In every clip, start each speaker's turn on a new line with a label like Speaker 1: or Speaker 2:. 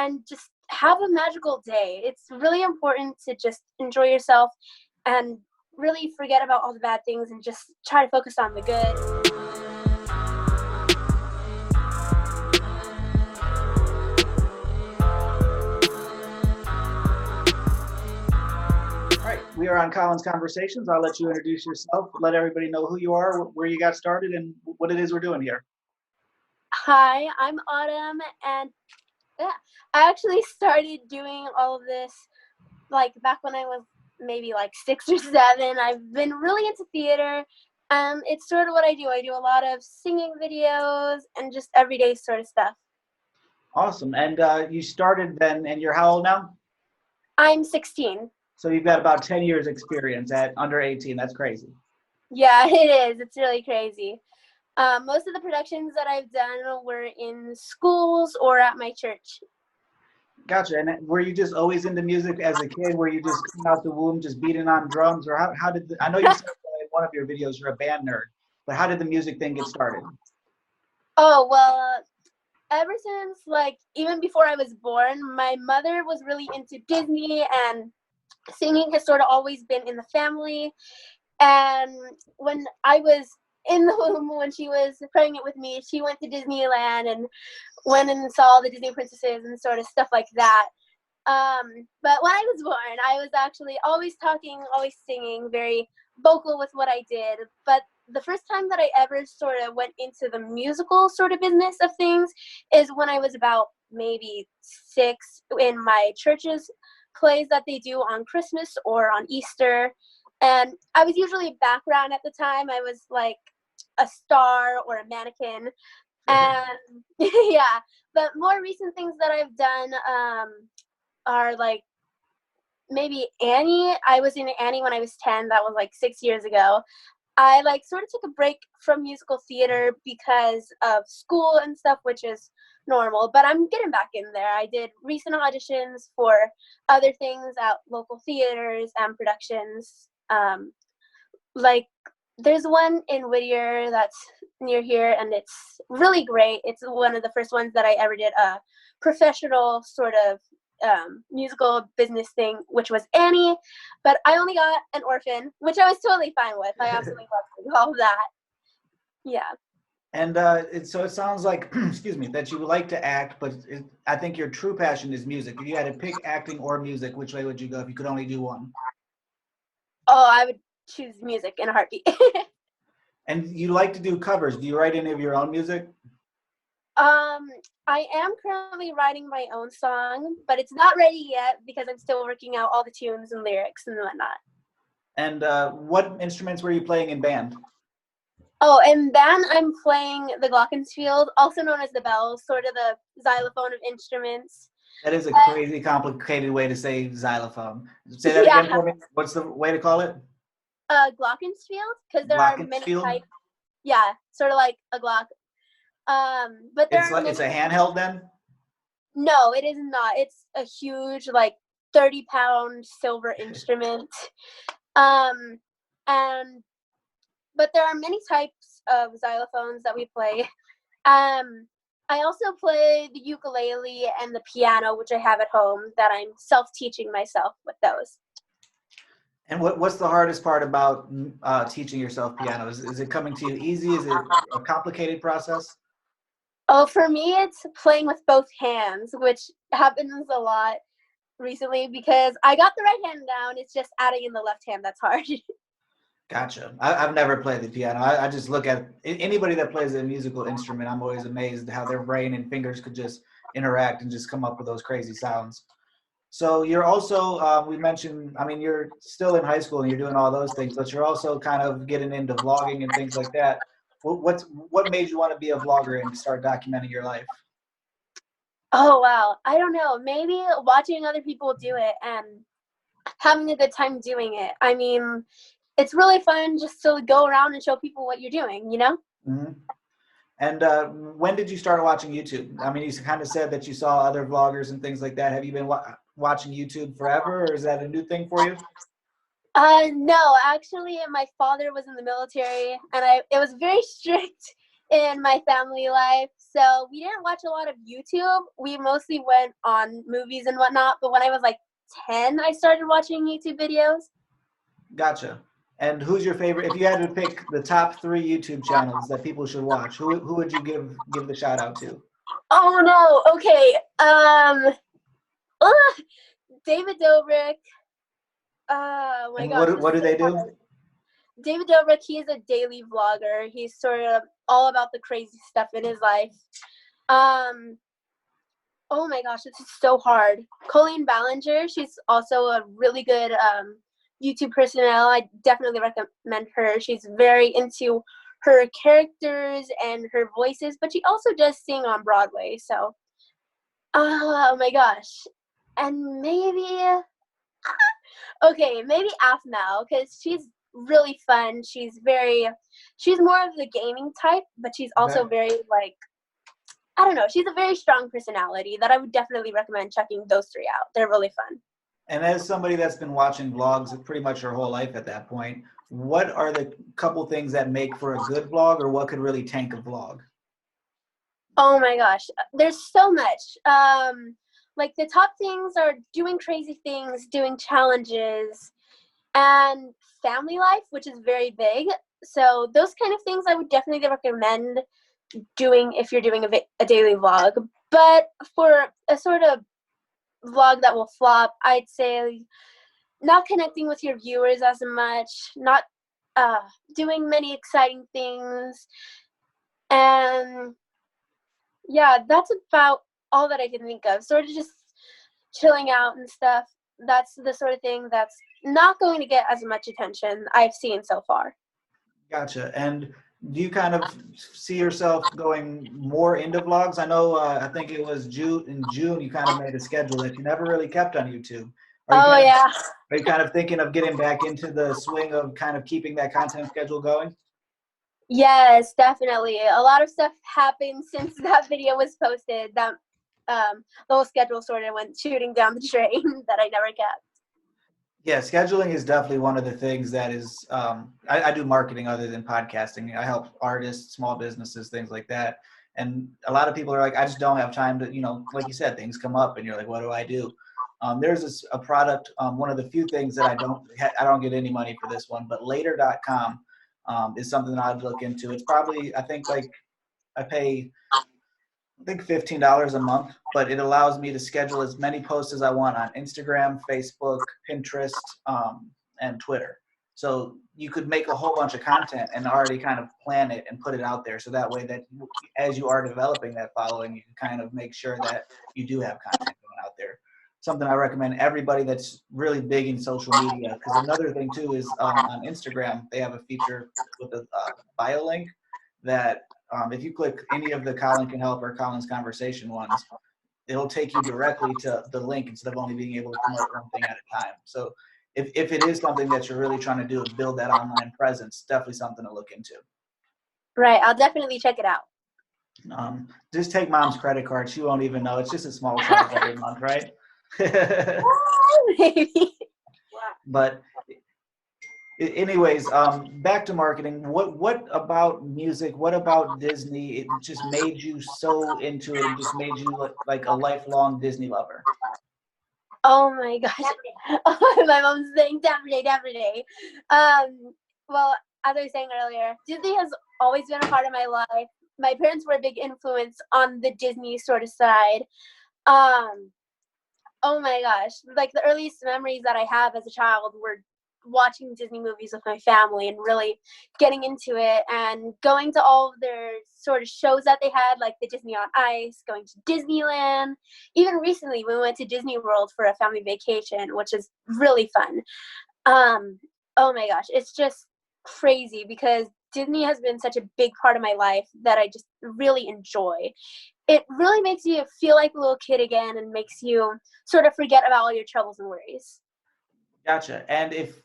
Speaker 1: and just have a magical day. It's really important to just enjoy yourself and really forget about all the bad things and just try to focus on the good.
Speaker 2: We are on Colin's Conversations. I'll let you introduce yourself, let everybody know who you are, where you got started, and what it is we're doing here.
Speaker 1: Hi, I'm Autumn, and I actually started doing all of this like back when I was maybe like 6 or 7. I've been really into theater, and it's sort of what I do. I do a lot of singing videos and just everyday sort of stuff.
Speaker 2: Awesome. And you started then, and you're how old now?
Speaker 1: I'm 16.
Speaker 2: So you've got about 10 years experience at under 18. That's crazy.
Speaker 1: Yeah, it is. It's really crazy. Most of the productions that I've done were in schools or at my church.
Speaker 2: Gotcha. And were you just always into music as a kid? Were you just coming out the womb just beating on drums? Or how did I know you said in one of your videos you're a band nerd, but how did the music thing get started?
Speaker 1: Oh, well, ever since, like, even before I was born, my mother was really into Disney, and singing has sort of always been in the family. And when I was in the womb, when she was pregnant with me, she went to Disneyland and went and saw the Disney princesses and sort of stuff like that. But when I was born, I was actually always talking, always singing, very vocal with what I did. But the first time that I ever sort of went into the musical sort of business of things is when I was about maybe 6, in my church's plays that they do on Christmas or on Easter. And I was usually background at the time. I was like a star or a mannequin. And yeah, but more recent things that I've done are like maybe Annie. I was in Annie when I was 10. That was like 6 years ago. I like sort of took a break from musical theater because of school and stuff, which is normal, but I'm getting back in there. I did recent auditions for other things at local theaters and productions. Like there's one in Whittier that's near here, and it's really great. It's one of the first ones that I ever did a professional sort of musical business thing, which was Annie, but I only got an orphan, which I was totally fine with. I absolutely loved all of that. Yeah.
Speaker 2: And so it sounds like, excuse me, that you like to act, but I think your true passion is music. If you had to pick acting or music, which way would you go if you could only do one?
Speaker 1: Oh, I would choose music in a heartbeat.
Speaker 2: And you like to do covers. Do you write any of your own music?
Speaker 1: I am currently writing my own song, but it's not ready yet because I'm still working out all the tunes and lyrics and whatnot.
Speaker 2: And what instruments were you playing in band?
Speaker 1: Oh, in band, I'm playing the glockenspiel, also known as the bells, sort of the xylophone of instruments.
Speaker 2: That is a crazy complicated way to say xylophone. Say that again for me. What's the way to call it?
Speaker 1: Glockenspiel, because there are many types. Yeah, sort of like a Glock. But
Speaker 2: it's a handheld then?
Speaker 1: No, it is not. It's a huge, like 30-pound silver instrument. But there are many types of xylophones that we play. I also play the ukulele and the piano, which I have at home, that I'm self-teaching myself with those.
Speaker 2: And what's the hardest part about teaching yourself piano? Is it coming to you easy? Is it a complicated process?
Speaker 1: Oh, for me, it's playing with both hands, which happens a lot recently because I got the right hand down. It's just adding in the left hand that's hard.
Speaker 2: Gotcha. I've never played the piano. I just look at anybody that plays a musical instrument. I'm always amazed how their brain and fingers could just interact and just come up with those crazy sounds. So you're also, we mentioned, I mean, you're still in high school and you're doing all those things, but you're also kind of getting into vlogging and things like that. What made you want to be a vlogger and start documenting your life?
Speaker 1: Oh, wow. I don't know. Maybe watching other people do it and having a good time doing it. I mean, it's really fun just to go around and show people what you're doing, you know?
Speaker 2: Mm-hmm. And when did you start watching YouTube? I mean, you kind of said that you saw other vloggers and things like that. Have you been watching YouTube forever, or is that a new thing for you?
Speaker 1: No, actually, my father was in the military, and it was very strict in my family life. So we didn't watch a lot of YouTube. We mostly went on movies and whatnot. But when I was like 10, I started watching YouTube videos.
Speaker 2: Gotcha. And who's your favorite? If you had to pick the top 3 YouTube channels that people should watch, who would you give the shout out to?
Speaker 1: Oh no. Okay. David Dobrik. Oh my
Speaker 2: And
Speaker 1: gosh, this
Speaker 2: what
Speaker 1: is
Speaker 2: do
Speaker 1: so
Speaker 2: they do?
Speaker 1: hard. David Dobrik, he is a daily vlogger. He's sort of all about the crazy stuff in his life. Um, oh my gosh, this is so hard. Colleen Ballinger, she's also a really good YouTube personnel. I definitely recommend her. She's very into her characters and her voices, but she also does sing on Broadway. So, oh my gosh. And maybe, okay, maybe Aphmau, because she's really fun. She's more of the gaming type, but she's also
Speaker 2: Okay.
Speaker 1: very, like, I don't know. She's a very strong personality that I would definitely recommend checking those 3 out. They're really fun.
Speaker 2: And as somebody that's been watching vlogs pretty much her whole life at that point, what are the couple things that make for a good vlog, or what could really tank a vlog?
Speaker 1: Oh my gosh, there's so much. Like the top things are doing crazy things, doing challenges, and family life, which is very big. So those kind of things I would definitely recommend doing if you're doing a daily vlog. But for a sort of vlog that will flop, I'd say not connecting with your viewers as much, not doing many exciting things, and yeah, that's about all that I can think of. Sort of just chilling out and stuff. That's the sort of thing that's not going to get as much attention I've seen so far.
Speaker 2: Gotcha. And do you kind of see yourself going more into vlogs? I know, I think it was in June, you kind of made a schedule that you never really kept on YouTube.
Speaker 1: Oh yeah.
Speaker 2: Are you kind of thinking of getting back into the swing of kind of keeping that content schedule going?
Speaker 1: Yes, definitely. A lot of stuff happened since that video was posted. That the whole schedule sort of went shooting down the drain that I never kept.
Speaker 2: Yeah, scheduling is definitely one of the things that is, I do marketing other than podcasting. I help artists, small businesses, things like that. And a lot of people are like, I just don't have time to, like you said, things come up and you're like, what do I do? There's a product, one of the few things that I don't get any money for this one, but later.com is something that I'd look into. It's probably, I think like I pay $15 a month, but it allows me to schedule as many posts as I want on Instagram, Facebook, Pinterest, and Twitter. So you could make a whole bunch of content and already kind of plan it and put it out there. So that way that as you are developing that following, you can kind of make sure that you do have content going out there. Something I recommend everybody that's really big in social media, because another thing too is on Instagram, they have a feature with a bio link that if you click any of the Colin Can Help or Colin's Conversation ones, it'll take you directly to the link instead of only being able to promote one thing at a time. So if it is something that you're really trying to do, build that online presence, definitely something to look into.
Speaker 1: Right, I'll definitely check it out.
Speaker 2: Just take mom's credit card. She won't even know. It's just a small charge every month, right?
Speaker 1: Maybe.
Speaker 2: But anyways, back to marketing. What about music? What about Disney? It just made you so into it and just made you like a lifelong Disney lover.
Speaker 1: Oh my gosh. My mom's saying definitely. Well, as I was saying earlier, Disney has always been a part of my life. My parents were a big influence on the Disney sort of side. Oh my gosh. Like the earliest memories that I have as a child were watching Disney movies with my family and really getting into it and going to all of their sort of shows that they had, like the Disney on Ice, going to Disneyland. Even recently, we went to Disney World for a family vacation, which is really fun. Oh my gosh, it's just crazy because Disney has been such a big part of my life that I just really enjoy. It really makes you feel like a little kid again and makes you sort of forget about all your troubles and worries.
Speaker 2: Gotcha. And if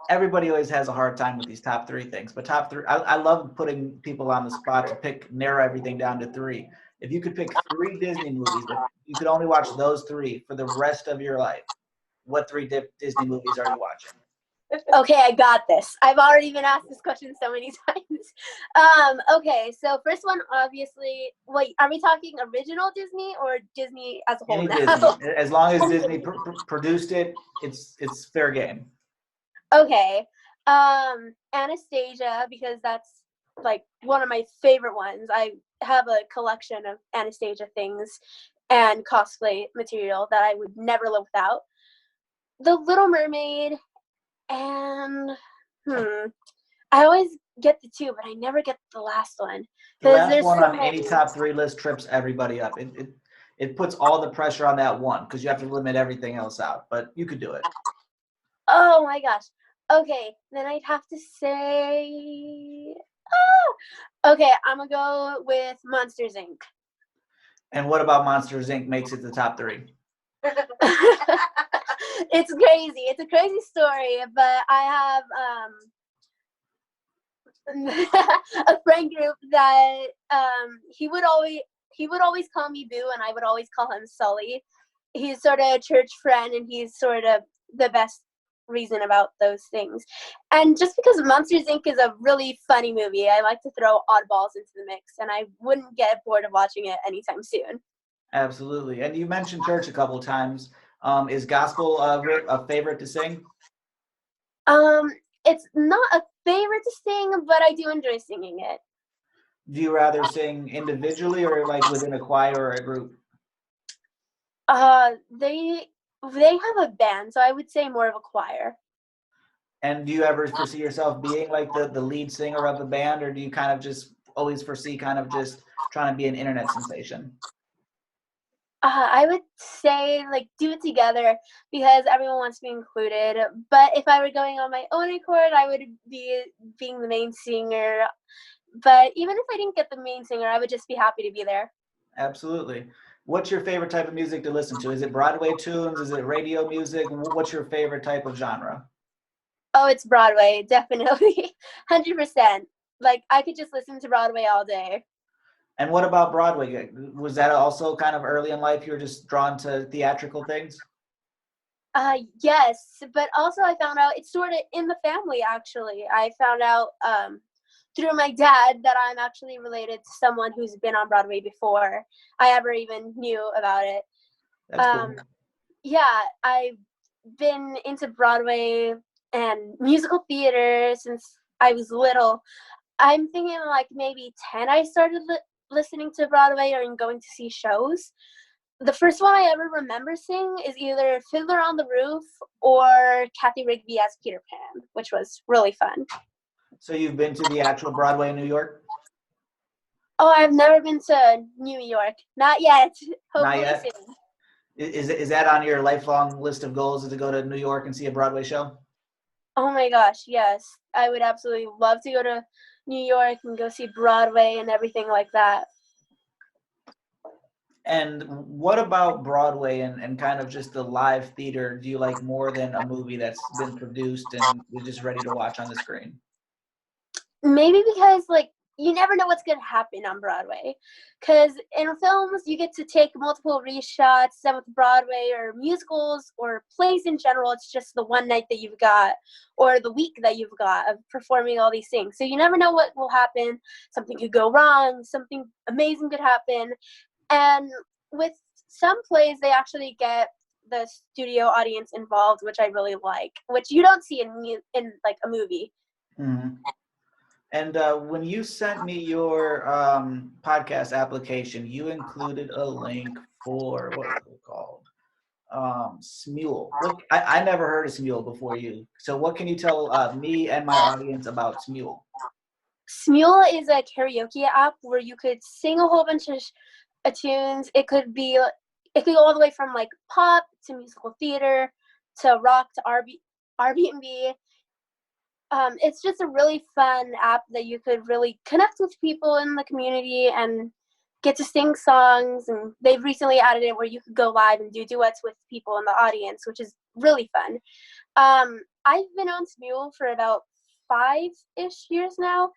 Speaker 2: everybody always has a hard time with these top 3 things, but top 3, I love putting people on the spot to narrow everything down to 3. If you could pick 3 Disney movies that you could only watch those 3 for the rest of your life, what 3 Disney movies are you watching?
Speaker 1: Okay, I got this. I've already been asked this question so many times. Okay, so first one, obviously, wait, are we talking original Disney or Disney as a whole
Speaker 2: Any
Speaker 1: now?
Speaker 2: Disney, as long as Disney produced it, it's fair game.
Speaker 1: Okay, Anastasia, because that's like one of my favorite ones. I have a collection of Anastasia things and cosplay material that I would never live without. The Little Mermaid and I always get the two, but I never get the last one
Speaker 2: The
Speaker 1: because
Speaker 2: last
Speaker 1: there's
Speaker 2: one
Speaker 1: so
Speaker 2: on any
Speaker 1: many.
Speaker 2: top 3 list trips everybody up. It puts all the pressure on that one because you have to limit everything else out. But you could do it.
Speaker 1: Oh my gosh. Okay, then I'd have to say. Okay, I'm gonna go with Monsters Inc.
Speaker 2: And what about Monsters Inc. makes it the top 3?
Speaker 1: It's crazy. It's a crazy story, but I have a friend group that he would always call me Boo, and I would always call him Sully. He's sort of a church friend, and he's sort of the best reason about those things. And just because Monsters Inc. is a really funny movie, I like to throw oddballs into the mix, and I wouldn't get bored of watching it anytime soon.
Speaker 2: Absolutely. And you mentioned church a couple of times. Is gospel a favorite to sing?
Speaker 1: Um, it's not a favorite to sing, but I do enjoy singing it.
Speaker 2: Do you rather sing individually or like within a choir or a group?
Speaker 1: They have a band, so I would say more of a choir.
Speaker 2: And do you ever foresee yourself being like the lead singer of the band, or do you kind of just always foresee kind of just trying to be an internet sensation?
Speaker 1: I would say like do it together because everyone wants to be included. But if I were going on my own accord, I would be being the main singer. But even if I didn't get the main singer, I would just be happy to be there.
Speaker 2: Absolutely. What's your favorite type of music to listen to? Is it Broadway tunes? Is it radio music? What's your favorite type of genre?
Speaker 1: Oh, it's Broadway, definitely, 100%. Like I could just listen to Broadway all day.
Speaker 2: And what about Broadway? Was that also kind of early in life? You were just drawn to theatrical things?
Speaker 1: Yes, but also I found out it's sort of in the family. Actually, I found out through my dad that I'm actually related to someone who's been on Broadway before I ever even knew about it.
Speaker 2: That's
Speaker 1: Um,
Speaker 2: cool.
Speaker 1: yeah, I've been into Broadway and musical theater since I was little. I'm thinking like maybe 10 I started listening to Broadway or going to see shows. The first one I ever remember seeing is either Fiddler on the Roof or Kathy Rigby as Peter Pan, which was really fun.
Speaker 2: So you've been to the actual Broadway in New York?
Speaker 1: Oh, I've never been to New York. Not yet.
Speaker 2: Not
Speaker 1: Hopefully
Speaker 2: yet.
Speaker 1: soon.
Speaker 2: Is that on your lifelong list of goals, is to go to New York and see a Broadway show?
Speaker 1: Oh my gosh, yes. I would absolutely love to go to New York and go see Broadway and everything like that.
Speaker 2: And what about Broadway and kind of just the live theater do you like more than a movie that's been produced and is just ready to watch on the screen?
Speaker 1: Maybe because like you never know what's going to happen on Broadway. Because in films, you get to take multiple reshots. Some with Broadway or musicals or plays in general, it's just the one night that you've got or the week that you've got of performing all these things. So you never know what will happen. Something could go wrong. Something amazing could happen. And with some plays, they actually get the studio audience involved, which I really like, which you don't see in like a movie.
Speaker 2: Mm-hmm. And when you sent me your podcast application, you included a link for what was it called? Smule. I never heard of Smule before you. So what can you tell me and my audience about Smule?
Speaker 1: Smule is a karaoke app where you could sing a whole bunch of tunes. It could go all the way from like pop to musical theater to rock to R&B. It's just a really fun app that you could really connect with people in the community and get to sing songs. And they've recently added it where you could go live and do duets with people in the audience, which is really fun. I've been on Smule for about 5-ish years now,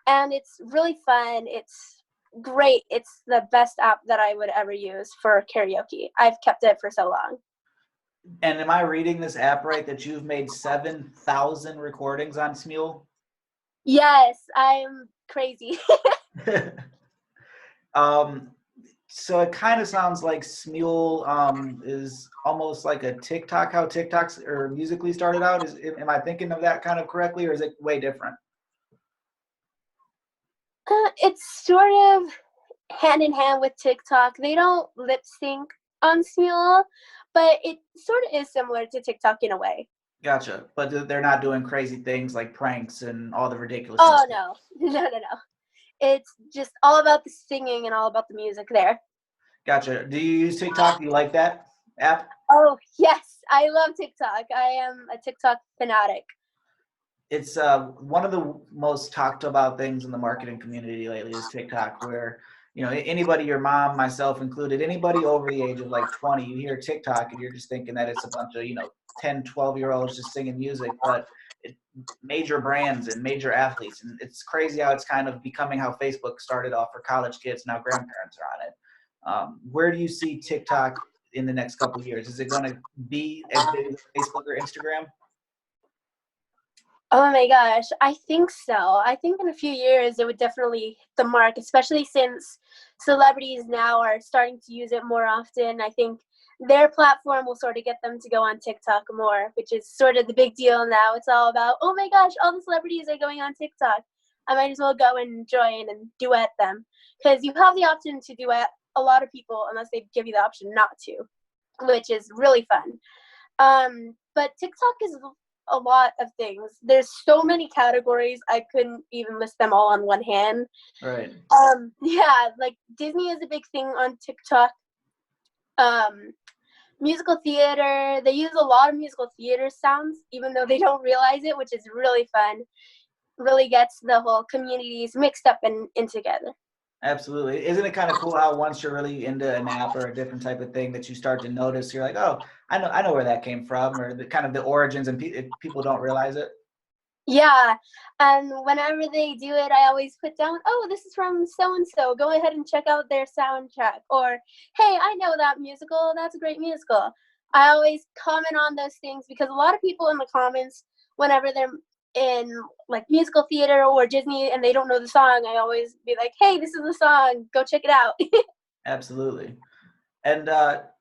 Speaker 1: and it's really fun. It's great. It's the best app that I would ever use for karaoke. I've kept it for so long.
Speaker 2: And am I reading this app right that you've made 7,000 recordings on Smule?
Speaker 1: Yes, I'm crazy.
Speaker 2: um, so it kind of sounds like Smule is almost like a TikTok, how TikToks or musically started out. Am I thinking of that kind of correctly, or is it way different?
Speaker 1: It's sort of hand in hand with TikTok. They don't lip sync on Smule, but it sort of is similar to TikTok in a way.
Speaker 2: Gotcha. But they're not doing crazy things like pranks and all the ridiculousness.
Speaker 1: Oh no, no. It's just all about the singing and all about the music there.
Speaker 2: Gotcha. Do you use TikTok? Do you like that app?
Speaker 1: Oh yes, I love TikTok. I am a TikTok fanatic.
Speaker 2: It's one of the most talked about things in the marketing community lately is TikTok, where anybody, your mom, myself included, anybody over the age of like 20, you hear TikTok and you're just thinking that it's a bunch of 10, 12 year olds just singing music, but major brands and major athletes, and it's crazy how it's kind of becoming how Facebook started off for college kids. Now grandparents are on it. Where do you see TikTok in the next couple of years? Is it going to be as big as Facebook or Instagram?
Speaker 1: Oh my gosh, I think so. I think in a few years it would definitely hit the mark, especially since celebrities now are starting to use it more often. I think their platform will sort of get them to go on TikTok more, which is sort of the big deal now. It's all about, oh my gosh, all the celebrities are going on TikTok. I might as well go and join and duet them. Because you have the option to duet a lot of people unless they give you the option not to, which is really fun. But TikTok is a lot of things. There's so many categories, I couldn't even list them all on one hand.
Speaker 2: Right.
Speaker 1: Yeah, like Disney is a big thing on TikTok. Um, Musical theater, they use a lot of musical theater sounds, even though they don't realize it, which is really fun. Really gets the whole communities mixed up and in together.
Speaker 2: Absolutely. Isn't it kind of cool how once you're really into an app or a different type of thing that you start to notice, you're like, oh, I know where that came from, or the kind of the origins, and people don't realize it.
Speaker 1: Yeah, and whenever they do it, I always put down, oh, this is from so and so. Go ahead and check out their soundtrack. Or, hey, I know that musical. That's a great musical. I always comment on those things because a lot of people in the comments, whenever they're in like musical theater or Disney and they don't know the song, I always be like, hey, this is the song. Go check it out.
Speaker 2: Absolutely. And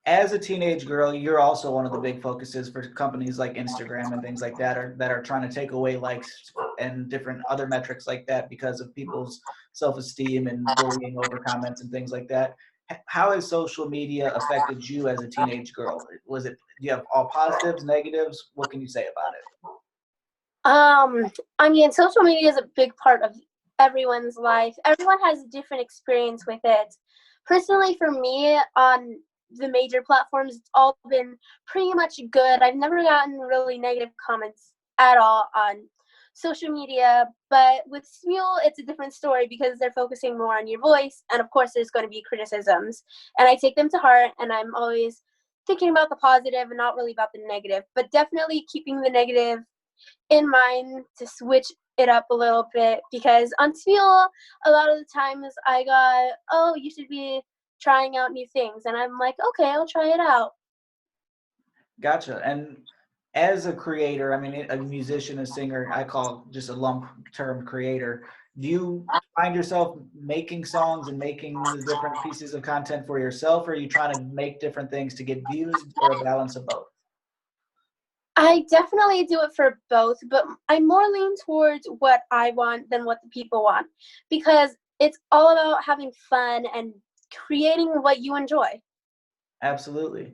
Speaker 2: as a teenage girl, you're also one of the big focuses for companies like Instagram and things like that are trying to take away likes and different other metrics like that because of people's self-esteem and bullying over comments and things like that. How has social media affected you as a teenage girl? Do you have all positives, negatives? What can you say about it?
Speaker 1: I mean, social media is a big part of everyone's life. Everyone has a different experience with it. Personally, for me, on the major platforms, it's all been pretty much good. I've never gotten really negative comments at all on social media. But with Smule, it's a different story because they're focusing more on your voice. And of course, there's going to be criticisms. And I take them to heart, and I'm always thinking about the positive and not really about the negative. But definitely keeping the negative in mind to switch it up a little bit because on Smule, a lot of the times I got, oh, you should be trying out new things. And I'm like, okay, I'll try it out.
Speaker 2: Gotcha. And as a creator, I mean, a musician, a singer, I call just a lump term creator. Do you find yourself making songs and making the different pieces of content for yourself, or are you trying to make different things to get views, or a balance of both?
Speaker 1: I definitely do it for both, but I more lean towards what I want than what the people want because it's all about having fun and creating what you enjoy.
Speaker 2: Absolutely.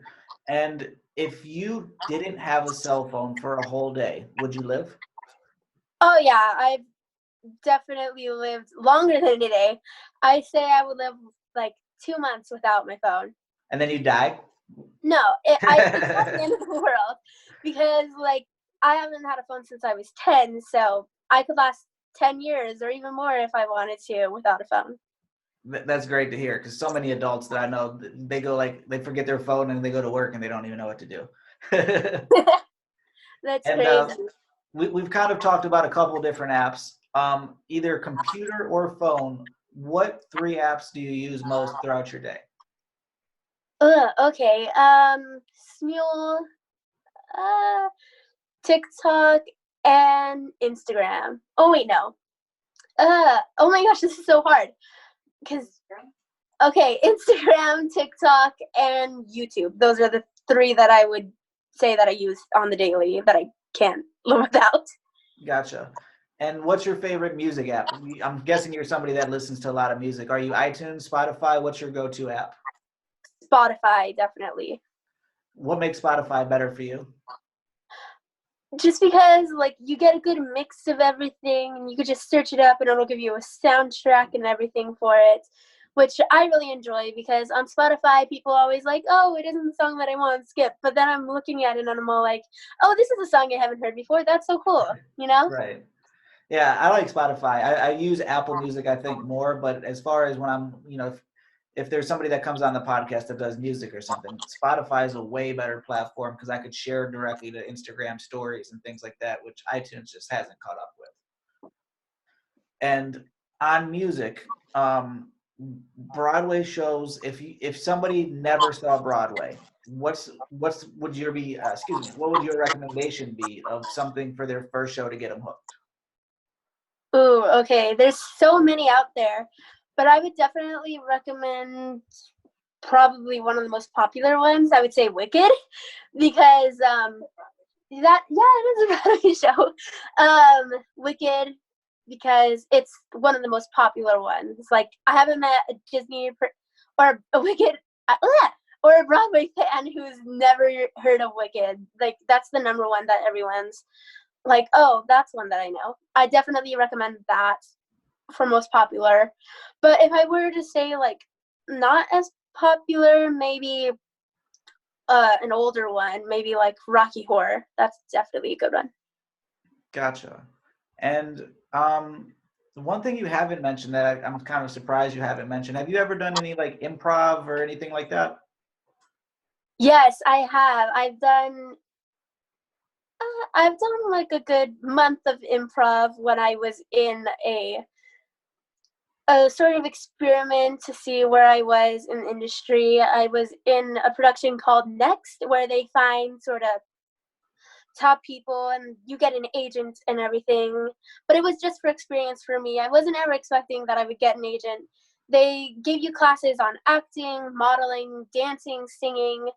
Speaker 2: And if you didn't have a cell phone for a whole day, would you live?
Speaker 1: Oh, yeah, I've definitely lived longer than a day. I say I would live like 2 months without my phone.
Speaker 2: And then you die?
Speaker 1: No, it's not the end of the world because like I haven't had a phone since I was 10, so I could last 10 years or even more if I wanted to without a phone.
Speaker 2: That's great to hear because so many adults that I know, they go like they forget their phone and they go to work and they don't even know what to do.
Speaker 1: That's
Speaker 2: And
Speaker 1: crazy.
Speaker 2: we've kind of talked about a couple different apps, either computer or phone. What three apps do you use most throughout your day?
Speaker 1: Okay. Smule, TikTok and Instagram. Oh wait, no. Oh my gosh, this is so hard. Okay, Instagram, TikTok, and YouTube. Those are the 3 that I would say that I use on the daily that I can't live without.
Speaker 2: Gotcha. And what's your favorite music app? I'm guessing you're somebody that listens to a lot of music. Are you iTunes, Spotify? What's your go-to app?
Speaker 1: Spotify, definitely.
Speaker 2: What makes Spotify better for you?
Speaker 1: Just because, like, you get a good mix of everything, and you could just search it up, and it'll give you a soundtrack and everything for it, which I really enjoy, because on Spotify, people always like, oh, it isn't the song that I want to skip, but then I'm looking at it, and I'm all like, oh, this is a song I haven't heard before, that's so cool, you know?
Speaker 2: Right. Yeah, I like Spotify. I use Apple Music, I think, more, but as far as when I'm, if there's somebody that comes on the podcast that does music or something, Spotify is a way better platform because I could share directly to Instagram stories and things like that, which iTunes just hasn't caught up with. And on music, Broadway shows. If somebody never saw Broadway, what would your what would your recommendation be of something for their first show to get them hooked?
Speaker 1: Ooh, okay. There's so many out there, but I would definitely recommend probably one of the most popular ones. I would say Wicked, because it is a Broadway show. Wicked, because it's one of the most popular ones. Like, I haven't met a Disney or a Wicked or a Broadway fan who's never heard of Wicked. Like, that's the number one that everyone's like, oh, that's one that I know. I definitely recommend that for most popular. But if I were to say, like, not as popular, maybe an older one, maybe like Rocky Horror. That's definitely a good one.
Speaker 2: Gotcha. And one thing you haven't mentioned that I'm kind of surprised you haven't mentioned, have you ever done any like improv or anything like that?
Speaker 1: Yes, I have. I've done like a good month of improv when I was in a sort of experiment to see where I was in the industry. I was in a production called Next, where they find sort of top people and you get an agent and everything. But it was just for experience for me. I wasn't ever expecting that I would get an agent. They gave you classes on acting, modeling, dancing, singing,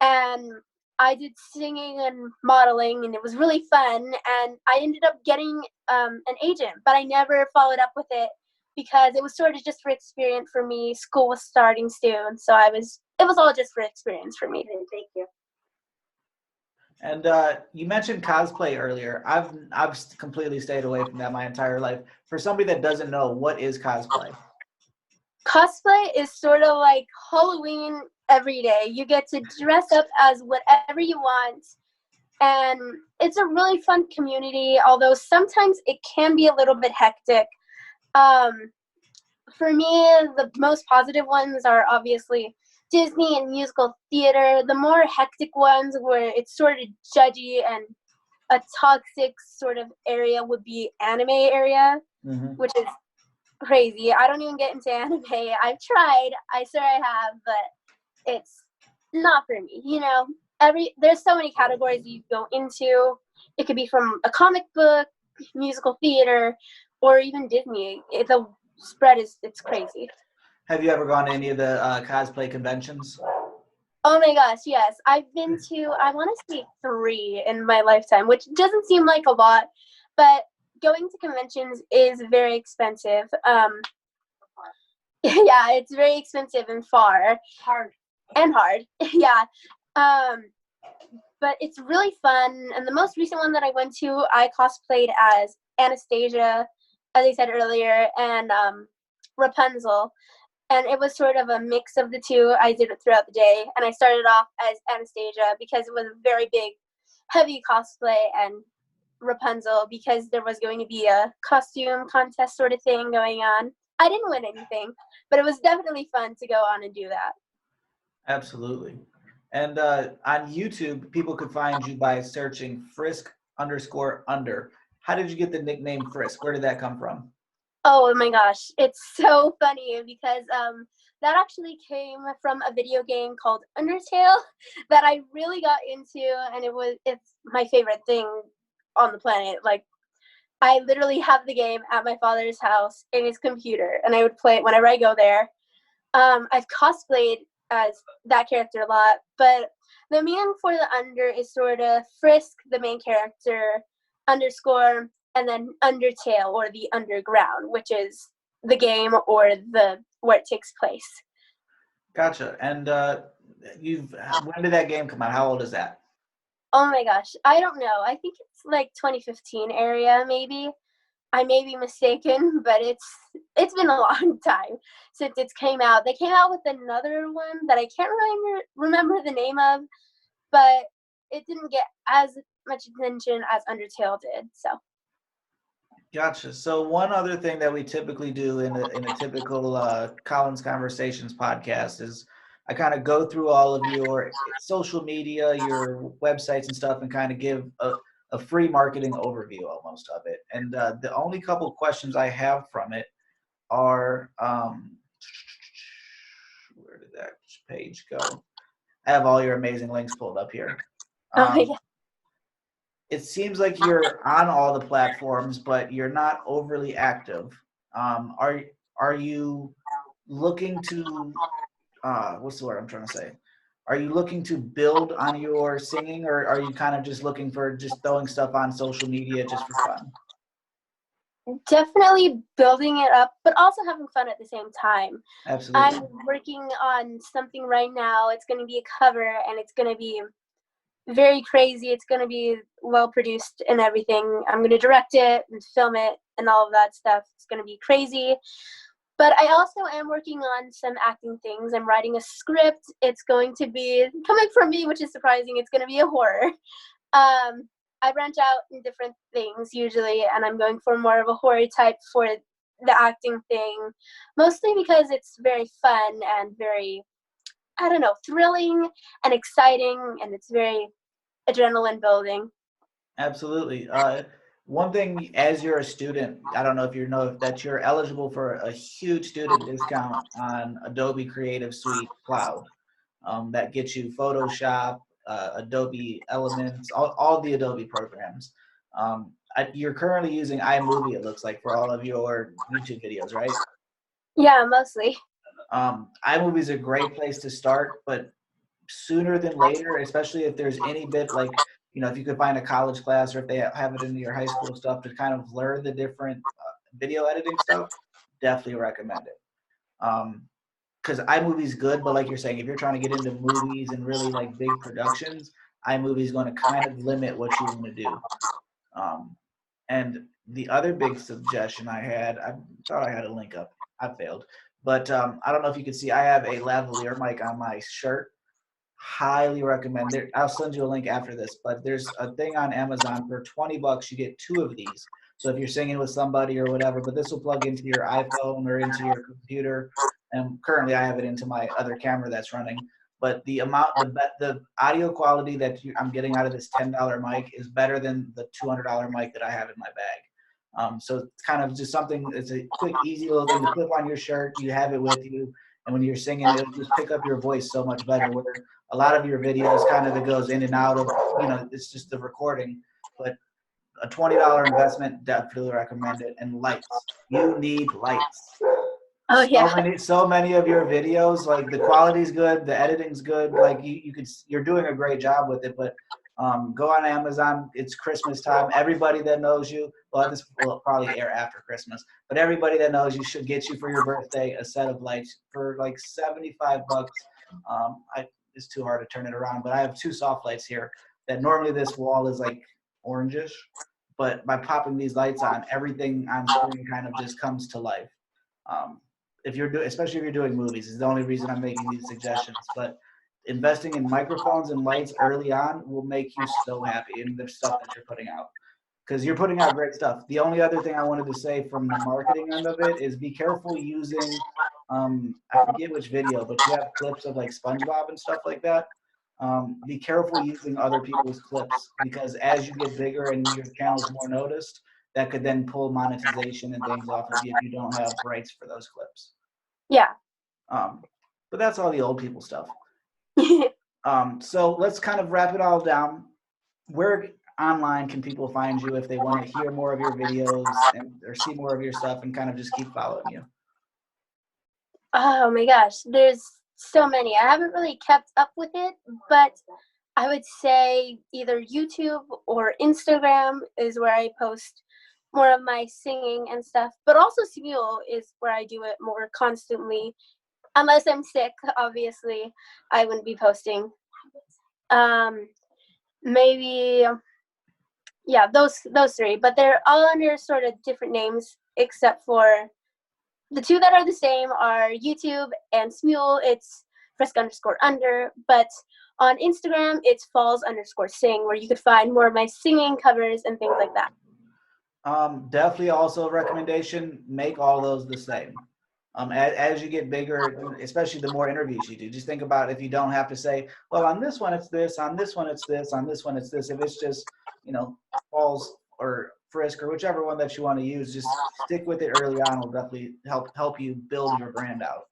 Speaker 1: and I did singing and modeling, and it was really fun. And I ended up getting an agent, but I never followed up with it because it was sort of just for experience for me. School was starting soon, so it was all just for experience for me. Thank you.
Speaker 2: And you mentioned cosplay earlier. I've completely stayed away from that my entire life. For somebody that doesn't know, what is cosplay?
Speaker 1: Cosplay is sort of like Halloween every day. You get to dress up as whatever you want, and it's a really fun community, although sometimes it can be a little bit hectic. For me, the most positive ones are obviously Disney and musical theater. The more hectic ones where it's sort of judgy and a toxic sort of area would be anime area, which is crazy. I don't even get into anime. I've tried. I swear I have, but it's not for me. You know, there's so many categories you go into. It could be from a comic book, musical theater, or even Disney. The spread it's crazy.
Speaker 2: Have you ever gone to any of the cosplay conventions?
Speaker 1: Oh my gosh, yes. I've been to, I want to say 3 in my lifetime, which doesn't seem like a lot, but going to conventions is very expensive. Yeah, it's very expensive and hard. Yeah. But it's really fun. And the most recent one that I went to, I cosplayed as Anastasia, as I said earlier, and Rapunzel. And it was sort of a mix of the two. I did it throughout the day. And I started off as Anastasia because it was a very big, heavy cosplay, and Rapunzel because there was going to be a costume contest sort of thing going on. I didn't win anything, but it was definitely fun to go on and do that.
Speaker 2: Absolutely. And on YouTube, people could find you by searching Frisk_Under. How did you get the nickname Frisk? Where did that come from?
Speaker 1: Oh my gosh, it's so funny because that actually came from a video game called Undertale that I really got into, and it's my favorite thing on the planet. Like, I literally have the game at my father's house in his computer, and I would play it whenever I go there. I've cosplayed as that character a lot, but the meaning for the under is sort of Frisk, the main character, underscore, and then Undertale, or the underground, which is the game or the where it takes place.
Speaker 2: Gotcha. And when did that game come out? How old is that?
Speaker 1: Oh my gosh, I don't know. I think it's like 2015 area, maybe. I may be mistaken, but it's been a long time since it's came out. They came out with another one that I can't remember the name of, but it didn't get as much attention as Undertale did. So.
Speaker 2: Gotcha. So one other thing that we typically do in a typical Colin's Conversations podcast is I kind of go through all of your social media, your websites and stuff, and kind of give a free marketing overview almost of it. And the only couple questions I have from it are, where did that page go? I have all your amazing links pulled up here.
Speaker 1: Yeah.
Speaker 2: It seems like you're on all the platforms, but you're not overly active. Are you looking to what's the word I'm trying to say? Are you looking to build on your singing, or are you kind of just looking for just throwing stuff on social media just for fun?
Speaker 1: Definitely building it up, but also having fun at the same time.
Speaker 2: Absolutely.
Speaker 1: I'm working on something right now. It's going to be a cover, and it's going to be very crazy. It's going to be well produced and everything. I'm going to direct it and film it and all of that stuff. It's going to be crazy. But I also am working on some acting things. I'm writing a script. It's going to be coming from me, which is surprising. It's going to be a horror. I branch out in different things usually, and I'm going for more of a horror type for the acting thing, mostly because it's very fun and very, I don't know, thrilling and exciting, and it's very adrenaline building.
Speaker 2: Absolutely. One thing, as you're a student, I don't know if you know that you're eligible for a huge student discount on Adobe Creative Suite Cloud. That gets you Photoshop, Adobe Elements, all the Adobe programs. You're currently using iMovie, it looks like, for all of your YouTube videos, right?
Speaker 1: Yeah, mostly.
Speaker 2: iMovie is a great place to start, but sooner than later, especially if there's any bit like, if you could find a college class, or if they have it in your high school stuff to kind of learn the different video editing stuff, definitely recommend it. Because iMovie's good, but like you're saying, if you're trying to get into movies and really like big productions, iMovie is going to kind of limit what you want to do. And the other big suggestion I thought I had a link up. I failed. But I don't know if you can see, I have a lavalier mic on my shirt. Highly recommend it. I'll send you a link after this, but there's a thing on Amazon for $20. You get 2 of these. So if you're singing with somebody or whatever, but this will plug into your iPhone or into your computer. And currently I have it into my other camera that's running. But the audio quality that I'm getting out of this $10 mic is better than the $200 mic that I have in my bag. So it's kind of just something, it's a quick, easy little thing to clip on your shirt. You have it with you. And when you're singing, it'll just pick up your voice so much better. Where a lot of your videos kind of, it goes in and out of, it's just the recording. But a $20 investment, definitely recommend it. And lights. You need lights.
Speaker 1: Oh yeah.
Speaker 2: So many of your videos, like the quality's good, the editing's good. Like you're doing a great job with it. But go on Amazon. It's Christmas time. Everybody that knows you, well, this will probably air after Christmas, but everybody that knows you should get you for your birthday a set of lights for like $75. It's too hard to turn it around, but I have 2 soft lights here that normally this wall is like orangish, but by popping these lights on, everything on screen kind of just comes to life. Especially if you're doing movies, is the only reason I'm making these suggestions. But investing in microphones and lights early on will make you so happy in the stuff that you're putting out, because you're putting out great stuff. The only other thing I wanted to say from the marketing end of it is be careful using, I forget which video, but you have clips of like SpongeBob and stuff like that. Be careful using other people's clips, because as you get bigger and your channel's more noticed, that could then pull monetization and things off of you if you don't have rights for those clips.
Speaker 1: Yeah.
Speaker 2: but that's all the old people stuff. So let's kind of wrap it all down. Where online can people find you if they want to hear more of your videos or see more of your stuff and kind of just keep following you?
Speaker 1: Oh my gosh, there's so many. I haven't really kept up with it, but I would say either YouTube or Instagram is where I post more of my singing and stuff. But also Smule is where I do it more constantly. Unless I'm sick, obviously, I wouldn't be posting. Maybe yeah, those three, but they're all under sort of different names, except for the two that are the same are YouTube and Smule. It's Frisk_Under, but on Instagram it's Falls_Sing, where you could find more of my singing covers and things like that.
Speaker 2: Definitely also a recommendation, make all those the same. As you get bigger, especially the more interviews you do, just think about if you don't have to say, well, on this one it's this, on this one it's this, on this one it's this. If it's just, Falls or Frisk or whichever one that you want to use, just stick with it early on will definitely help you build your brand out.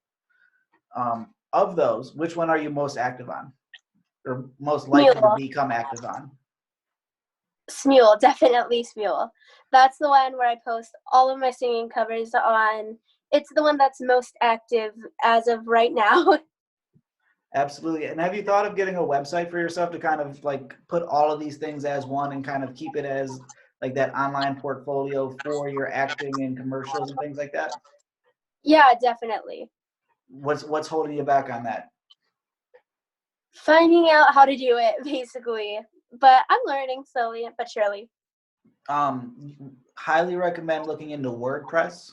Speaker 2: Of those, which one are you most active on or most likely to become active on?
Speaker 1: Smule, definitely Smule. That's the one where I post all of my singing covers on. It's the one that's most active as of right now.
Speaker 2: Absolutely. And have you thought of getting a website for yourself to kind of like put all of these things as one and kind of keep it as like that online portfolio for your acting and commercials and things like that?
Speaker 1: Yeah, definitely.
Speaker 2: What's holding you back on that?
Speaker 1: Finding out how to do it, basically. But I'm learning slowly but surely.
Speaker 2: Highly recommend looking into WordPress.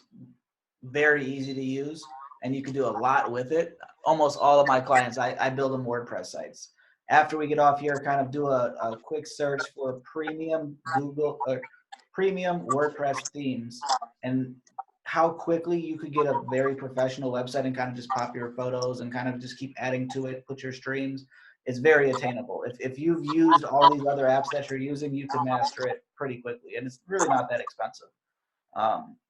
Speaker 2: Very easy to use, and you can do a lot with it. Almost all of my clients, I build them WordPress sites. After we get off here, kind of do a quick search for premium premium WordPress themes, and how quickly you could get a very professional website and kind of just pop your photos and kind of just keep adding to it, put your streams. It's very attainable. If you've used all these other apps that you're using, you can master it pretty quickly, and it's really not that expensive.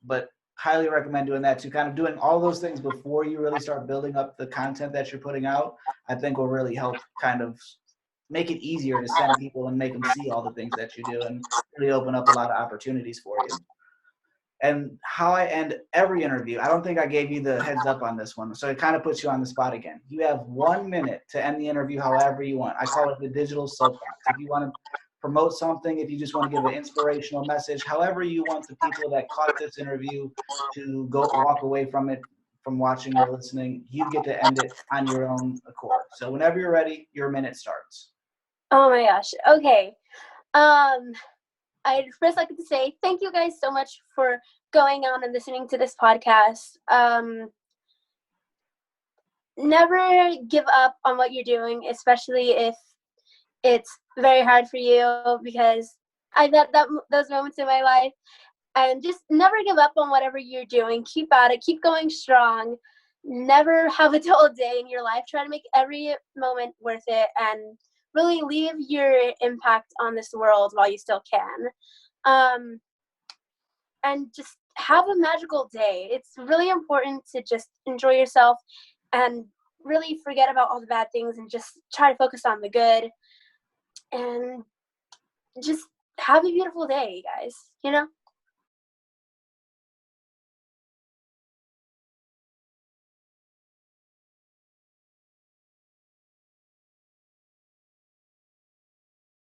Speaker 2: But highly recommend doing that too. Kind of doing all those things before you really start building up the content that you're putting out, I think will really help kind of make it easier to send people and make them see all the things that you do and really open up a lot of opportunities for you. And how I end every interview, I don't think I gave you the heads up on this one, so it kind of puts you on the spot again. You have 1 minute to end the interview however you want. I call it the digital soapbox. If you want to promote something, if you just want to give an inspirational message, however you want the people that caught this interview to go walk away from it, from watching or listening, you get to end it on your own accord. So whenever you're ready, your minute starts.
Speaker 1: Oh my gosh. Okay. I'd first like to say thank you guys so much for going on and listening to this podcast. Never give up on what you're doing, especially if it's very hard for you, because I've had those moments in my life. And just never give up on whatever you're doing. Keep at it. Keep going strong. Never have a dull day in your life. Try to make every moment worth it and really leave your impact on this world while you still can. And just have a magical day. It's really important to just enjoy yourself and really forget about all the bad things and just try to focus on the good. And just have a beautiful day, guys,